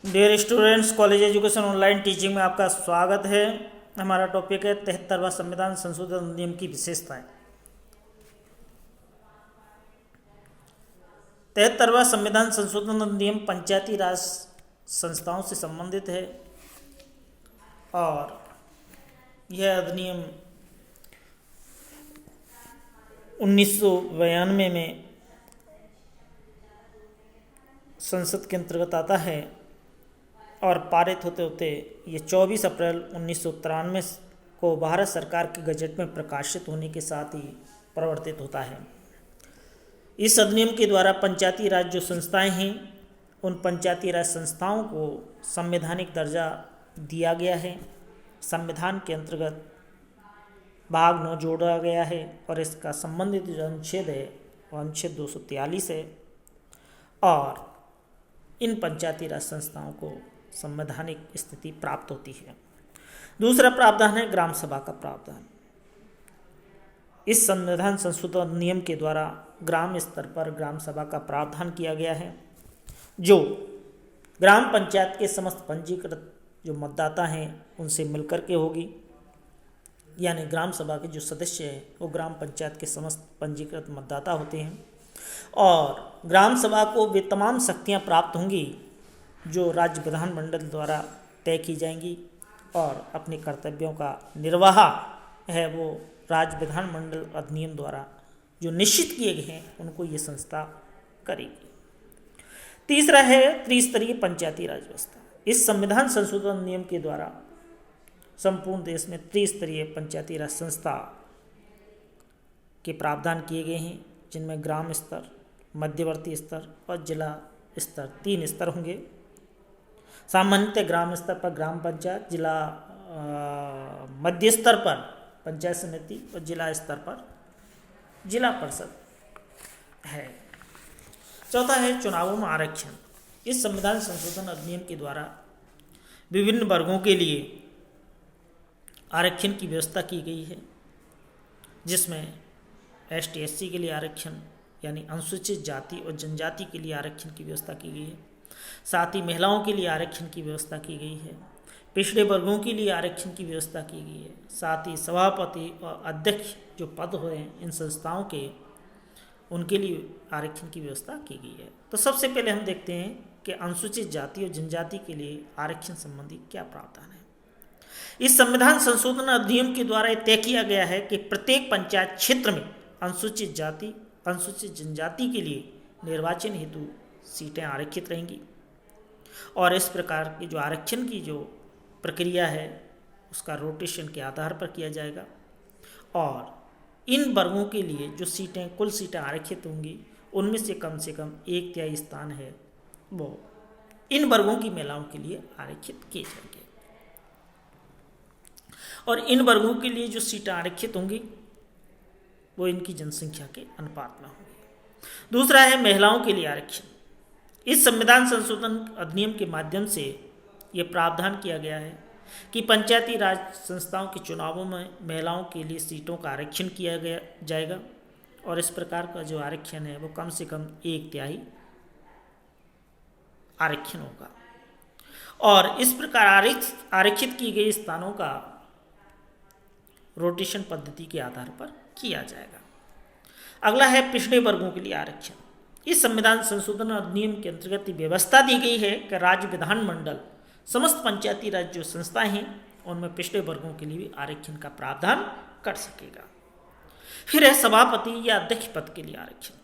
Dear students, college education online teaching में आपका स्वागत है। हमारा टॉपिक है 73वां संविधान संशोधन अधिनियम की विशेषताएं। 73वां संविधान संशोधन अधिनियम पंचायती राज संस्थाओं से संबंधित है और यह अधिनियम 1992 में संसद के अंतर्गत आता है और पारित होते होते ये 24 अप्रैल 1993 को भारत सरकार के गजट में प्रकाशित होने के साथ ही प्रवर्तित होता है। इस अधिनियम के द्वारा पंचायती राज जो संस्थाएं हैं, उन पंचायती राज संस्थाओं को संवैधानिक दर्जा दिया गया है। संविधान के अंतर्गत भाग 9 जोड़ा गया है और इसका संबंधित जो अनुच्छेद है वो अनुच्छेद 243 है और इन पंचायती राज संस्थाओं को संवैधानिक स्थिति प्राप्त होती है। दूसरा प्रावधान है ग्राम सभा का प्रावधान। इस संविधान संशोधन अधिनियम के द्वारा ग्राम स्तर पर ग्राम सभा का प्रावधान किया गया है, जो ग्राम पंचायत के समस्त पंजीकृत जो मतदाता हैं उनसे मिलकर के होगी। यानी ग्राम सभा के जो सदस्य हैं वो ग्राम पंचायत के समस्त पंजीकृत मतदाता होते हैं और ग्राम सभा को वे तमाम शक्तियाँ प्राप्त होंगी जो राज्य विधानमंडल द्वारा तय की जाएंगी और अपने कर्तव्यों का निर्वाह है वो राज्य विधानमंडल अधिनियम द्वारा जो निश्चित किए गए हैं उनको ये संस्था करेगी। तीसरा है त्रिस्तरीय पंचायती राज व्यवस्था। इस संविधान संशोधन नियम के द्वारा संपूर्ण देश में त्रिस्तरीय पंचायती राज संस्था के प्रावधान किए गए हैं, जिनमें ग्राम स्तर, मध्यवर्ती स्तर और जिला स्तर 3 स्तर होंगे। सामान्यतः ग्राम स्तर पर ग्राम पंचायत, जिला मध्य स्तर पर पंचायत समिति और जिला स्तर पर जिला परिषद है। चौथा है चुनावों में आरक्षण। इस संविधान संशोधन अधिनियम के द्वारा विभिन्न वर्गों के लिए आरक्षण की व्यवस्था की गई है, जिसमें ST SC के लिए आरक्षण यानी अनुसूचित जाति और जनजाति के लिए आरक्षण की व्यवस्था की गई है। साथ ही महिलाओं के लिए आरक्षण की व्यवस्था की गई है। पिछड़े वर्गों के लिए आरक्षण की व्यवस्था की गई है। साथ ही सभापति और अध्यक्ष जो पद हुए हैं इन संस्थाओं के, उनके लिए आरक्षण की व्यवस्था की गई है। तो सबसे पहले हम देखते हैं कि अनुसूचित जाति और जनजाति के लिए आरक्षण संबंधी क्या प्रावधान है। इस संविधान संशोधन अधिनियम के द्वारा तय किया गया है कि प्रत्येक पंचायत क्षेत्र में अनुसूचित जाति, अनुसूचित जनजाति के लिए निर्वाचन हेतु सीटें आरक्षित रहेंगी और इस प्रकार की जो आरक्षण की जो प्रक्रिया है उसका रोटेशन के आधार पर किया जाएगा और इन वर्गों के लिए जो सीटें, कुल सीटें आरक्षित होंगी उनमें से कम 1/3 स्थान है वो इन वर्गों की महिलाओं के लिए आरक्षित किए जाएंगे और इन वर्गों के लिए जो सीटें आरक्षित होंगी वो इनकी जनसंख्या के अनुपात में होंगी। दूसरा है महिलाओं के लिए आरक्षण। इस संविधान संशोधन अधिनियम के माध्यम से ये प्रावधान किया गया है कि पंचायती राज संस्थाओं के चुनावों में महिलाओं के लिए सीटों का आरक्षण किया गया जाएगा और इस प्रकार का जो आरक्षण है वो कम से कम 1/3 आरक्षण होगा और इस प्रकार आरक्षित की गई स्थानों का रोटेशन पद्धति के आधार पर किया जाएगा। अगला है पिछड़े वर्गों के लिए आरक्षण। इस संविधान संशोधन अधिनियम के अंतर्गत व्यवस्था दी गई है कि राज्य विधानमंडल समस्त पंचायती राज जो संस्थाएं हैं उनमें पिछड़े वर्गों के लिए भी आरक्षण का प्रावधान कर सकेगा। फिर है सभापति या अध्यक्ष पद के लिए आरक्षण।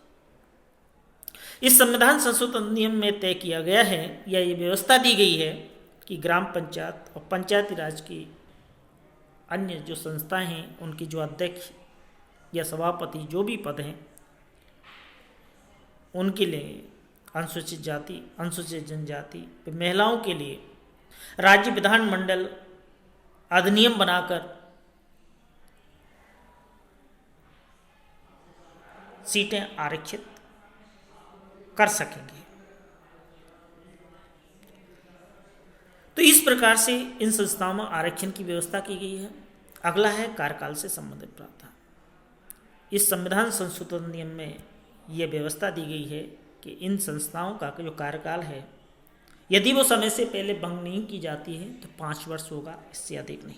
इस संविधान संशोधन अधिनियम में तय किया गया है या ये व्यवस्था दी गई है कि ग्राम पंचायत और पंचायती राज की अन्य जो संस्थाएं हैं उनकी जो अध्यक्ष या सभापति जो भी पद हैं उनके लिए अनुसूचित जाति, अनुसूचित जनजाति, महिलाओं के लिए राज्य विधानमंडल अधिनियम बनाकर सीटें आरक्षित कर सकेंगे। तो इस प्रकार से इन संस्थाओं में आरक्षण की व्यवस्था की गई है। अगला है कार्यकाल से संबंधित प्रावधान। इस संविधान संशोधन नियम में यह व्यवस्था दी गई है कि इन संस्थाओं का जो कार्यकाल है यदि वो समय से पहले भंग नहीं की जाती है तो 5 वर्ष होगा, इससे अधिक नहीं।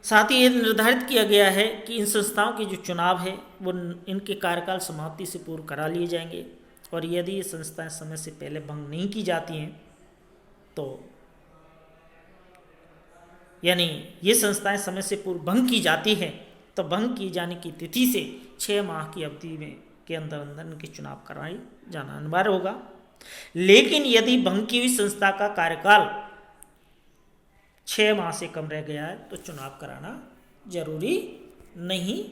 साथ ही ये निर्धारित किया गया है कि इन संस्थाओं के जो चुनाव है वो इनके कार्यकाल समाप्ति से पूर्व करा लिए जाएंगे, और यदि ये संस्थाएं समय से पहले भंग नहीं की जाती हैं तो यानी ये संस्थाएं समय से पूर्व भंग की जाती हैं तो भंग की जाने की तिथि से 6 माह की अवधि में के अंदर अंदर इनके चुनाव कराए जाना अनिवार्य होगा। लेकिन यदि भंग की हुई संस्था का कार्यकाल 6 माह से कम रह गया है तो चुनाव कराना जरूरी नहीं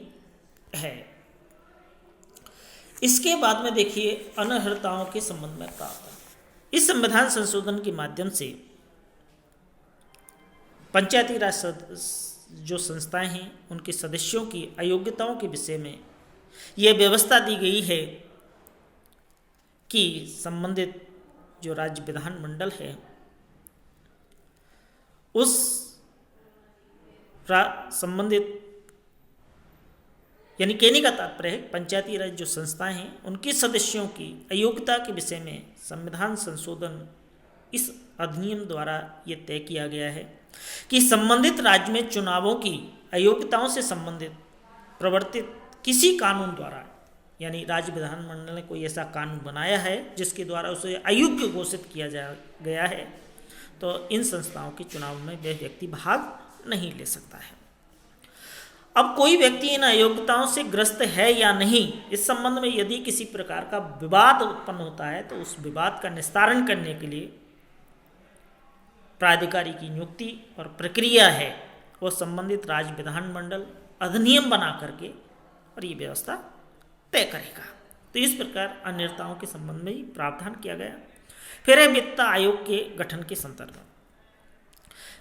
है। इसके बाद में देखिए अनर्हताओं के संबंध में प्रावधान। इस संविधान संशोधन के माध्यम से पंचायती राज जो संस्थाएं हैं उनके सदस्यों की अयोग्यताओं के विषय में यह व्यवस्था दी गई है कि संबंधित जो राज्य विधानमंडल है उस संबंधित यानी कहने का तात्पर्य है पंचायती राज जो संस्थाएं हैं उनके सदस्यों की अयोग्यता के विषय में संविधान संशोधन इस अधिनियम द्वारा ये तय किया गया है कि संबंधित राज्य में चुनावों की अयोग्यताओं से संबंधित प्रवर्तित किसी कानून द्वारा, यानी राज्य विधानमंडल ने कोई ऐसा कानून बनाया है जिसके द्वारा उसे अयोग्य घोषित किया गया है, तो इन संस्थाओं के चुनाव में वह व्यक्ति भाग नहीं ले सकता है। अब कोई व्यक्ति इन अयोग्यताओं से ग्रस्त है या नहीं, इस संबंध में यदि किसी प्रकार का विवाद उत्पन्न होता है तो उस विवाद का निस्तारण करने के लिए प्राधिकारी की नियुक्ति और प्रक्रिया है वो संबंधित राज्य विधानमंडल अधिनियम बना करके और ये व्यवस्था तय करेगा। तो इस प्रकार अनियमितताओं के संबंध में ही प्रावधान किया गया। फिर है वित्त आयोग के गठन के संदर्भ में।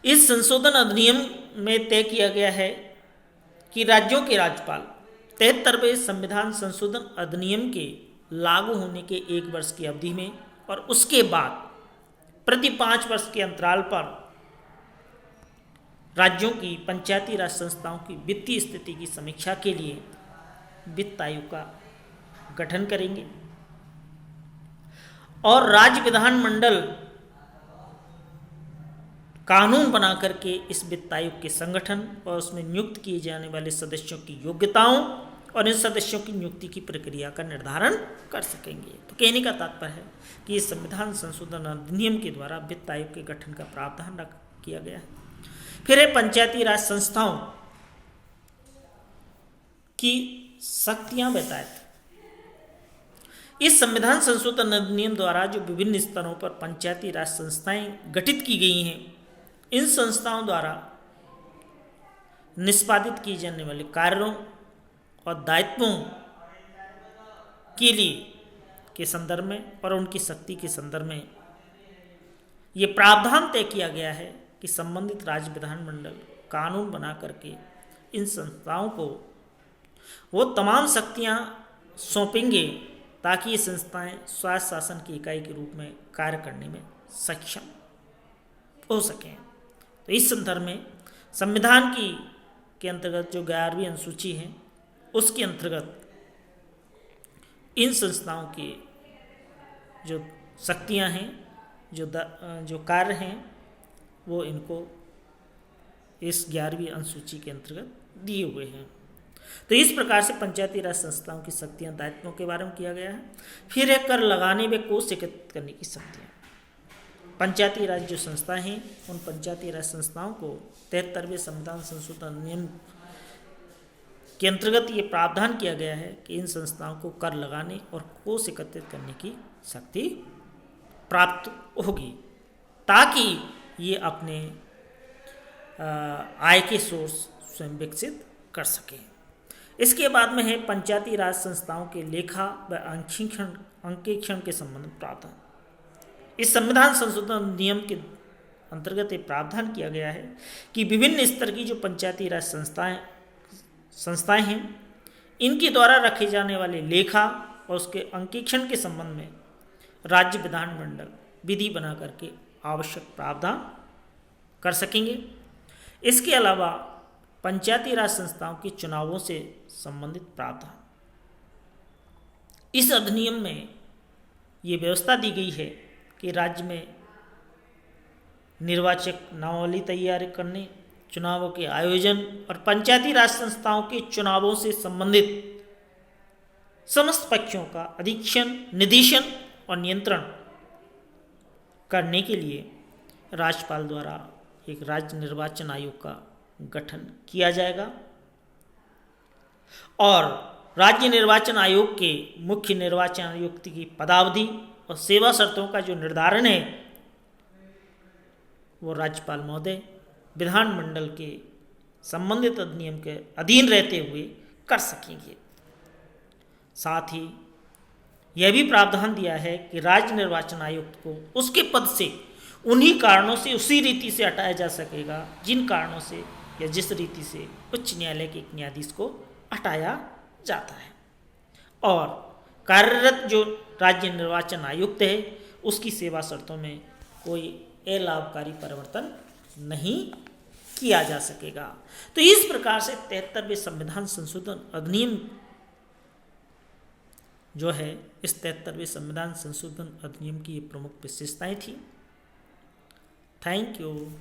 इस संशोधन अधिनियम में तय किया गया है कि राज्यों के राज्यपाल 73वें संविधान संशोधन अधिनियम के लागू होने के 1 वर्ष की अवधि में और उसके बाद प्रति 5 वर्ष के अंतराल पर राज्यों की पंचायती राज संस्थाओं की वित्तीय स्थिति की समीक्षा के लिए वित्त आयोग का गठन करेंगे और राज्य विधानमंडल कानून बना करके इस वित्त आयोग के संगठन और उसमें नियुक्त किए जाने वाले सदस्यों की योग्यताओं और इन सदस्यों की नियुक्ति की प्रक्रिया का निर्धारण कर सकेंगे। तो कहने का तात्पर्य है कि इस संविधान संशोधन अधिनियम के द्वारा वित्त आयोग के गठन का प्रावधान किया गया है। फिर है पंचायती राज संस्थाओं की शक्तियां बताएं। इस संविधान संशोधन अधिनियम द्वारा जो विभिन्न स्तरों पर पंचायती राज संस्थाएं गठित की गई हैं, इन संस्थाओं द्वारा निष्पादित किए जाने वाले कार्यों और दायित्वों के लिए के संदर्भ में और उनकी शक्ति के संदर्भ में ये प्रावधान तय किया गया है कि संबंधित राज्य विधानमंडल कानून बना करके इन संस्थाओं को वो तमाम शक्तियां सौंपेंगे ताकि ये संस्थाएं स्वायत्त शासन की इकाई के रूप में कार्य करने में सक्षम हो सकें। तो इस संदर्भ में संविधान के अंतर्गत जो 11वीं अनुसूची है उसके अंतर्गत इन संस्थाओं की जो शक्तियां हैं, जो कार्य हैं, वो इनको इस 11वीं अनुसूची के अंतर्गत दिए हुए हैं। तो इस प्रकार से पंचायती राज संस्थाओं की शक्तियां दायित्वों के बारे में किया गया है। फिर है कर लगाने में कोष एकत्रित करने की शक्तियां। पंचायती राज जो संस्थाएं हैं उन पंचायती राज संस्थाओं को 73वें संविधान संशोधन अधिनियम के अंतर्गत ये प्रावधान किया गया है कि इन संस्थाओं को कर लगाने और कोष एकत्रित करने की शक्ति प्राप्त होगी ताकि ये अपने आय के सोर्स स्वयं विकसित कर सकें। इसके बाद में है पंचायती राज संस्थाओं के लेखा व अंकेक्षण के संबंध में प्रावधान। इस संविधान संशोधन नियम के अंतर्गत ये प्रावधान किया गया है कि विभिन्न स्तर की जो पंचायती राज संस्थाएं हैं इनके द्वारा रखे जाने वाले लेखा और उसके अंकेक्षण के संबंध में राज्य विधानमंडल विधि बना करके आवश्यक प्रावधान कर सकेंगे। इसके अलावा पंचायती राज संस्थाओं के चुनावों से संबंधित प्रावधान। इस अधिनियम में ये व्यवस्था दी गई है कि राज्य में निर्वाचक नामावली तैयार करने, चुनावों के आयोजन और पंचायती राज संस्थाओं के चुनावों से संबंधित समस्त पक्षों का अधीक्षण, निदेशन और नियंत्रण करने के लिए राज्यपाल द्वारा एक राज्य निर्वाचन आयोग का गठन किया जाएगा और राज्य निर्वाचन आयोग के मुख्य निर्वाचन आयुक्त की पदावधि और सेवा शर्तों का जो निर्धारण है वो राज्यपाल महोदय विधानमंडल के संबंधित अधिनियम के अधीन रहते हुए कर सकेंगे। साथ ही यह भी प्रावधान दिया है कि राज्य निर्वाचन आयुक्त को उसके पद से उन्हीं कारणों से उसी रीति से हटाया जा सकेगा जिन कारणों से या जिस रीति से उच्च न्यायालय के एक न्यायाधीश को हटाया जाता है। और कार्यरत जो राज्य निर्वाचन आयुक्त है उसकी सेवा शर्तों में कोई अलाभकारी परिवर्तन नहीं किया जा सकेगा। तो इस प्रकार से 73वें संविधान संशोधन अधिनियम जो है, इस 73वें संविधान संशोधन अधिनियम की ये प्रमुख विशेषताएं थी। Thank you.